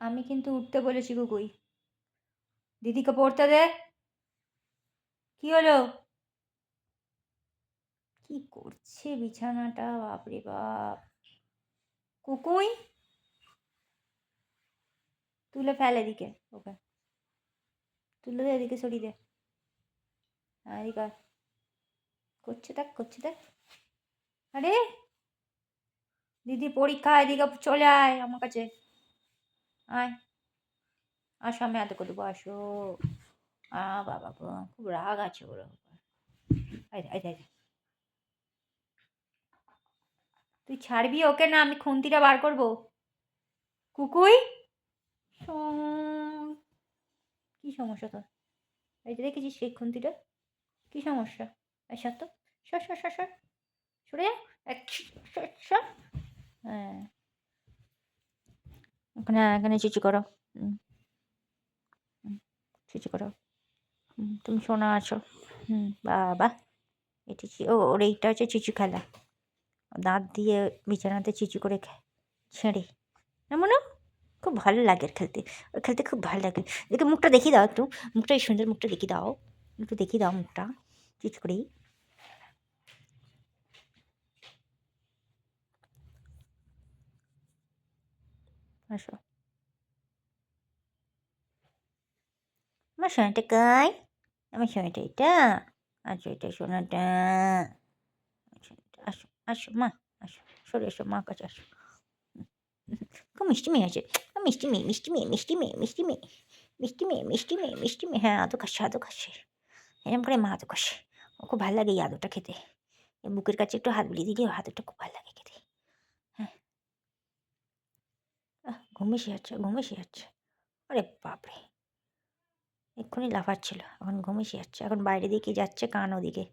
আমি কিন্তু উঠতে বলেছি কুকুই। দিদিকে পড়তে দে। কি হলো? কি করছে বিছানাটা বাপরে বাপ! কুকুই তুলে ফেল এদিকে ওকে। তুলে দে এদিকে সরিয়ে দে। হ্যাঁ, এদিকে আয়। করছে দেখ, করছে দেখ। আরে! দিদি পরীক্ষা এদিকে চলে আয় আমার কাছে। আয়, আসো আমি হাতে করে দেবো আসো। বাবা গো! খুব রাগ আছে ওর উপর। এই দে, এই দে, এই দে। তুই ছাড়বি ওকে না আমি খুন্তিটা বার করব? কুকুই! সর। কি সমস্যা তোর? এই যে দেখেছিস সেই খুন্তিটা? কি সমস্যা? এই সর তো। সর, সর, সর, সর। সরে যা। এক সর, সর। হ্যাঁ, এখানে চিচি করো। হুম, হুম, চিচি করো। তুমি সোনা আছো। বাবা! এটি ওর এইটা হচ্ছে চিঁচু খেলা। দাঁত দিয়ে বিছানাতে চিঁচু করে ছেড়ে। এমন না? খুব ভালো লাগে ওর খেলতে। ওর খেলতে খুব ভালো লাগে। দেখে মুখটা দেখিয়ে দাও একটু। মুখটা এই সুন্দর মুখটা দেখিয়ে দাও। একটু দেখিয়ে দাও মুখটা। চিৎ করেই। আসো। আমার সোনাটা কই? আমার সোনাটা এটা? আচ্ছা এটা সোনাটা। আসো, আসো মা। আসো। সরে এসো মার কাছে আসো। খুব মিষ্টি মেয়ে আছে। মিষ্টি মেয়ে, মিষ্টি মেয়ে, মিষ্টি মেয়ে, মিষ্টি মেয়ে। মিষ্টি মেয়ে, মিষ্টি মেয়ে, মিষ্টি মেয়ে। হ্যাঁ, আদর খাচ্ছে, আদর খাচ্ছে। এরম করে মা আদর খাচ্ছে। ওর খুব ভাল লাগে এই আদরটা খেতে। এই বুকের কাছে একটু হাত বুলিয়ে দিলে ওর আদরটা খুব ভাল লাগে খেতে। হ্যাঁ। ঘুম এসে যাচ্ছে, ঘুম এসে যাচ্ছে। আরে বাপরে! এক্ষুনি লাফাচ্ছিল। এখন ঘুম এসে যাচ্ছে। এখন বাইরে দিয়ে কি যাচ্ছে কান ওদিকে।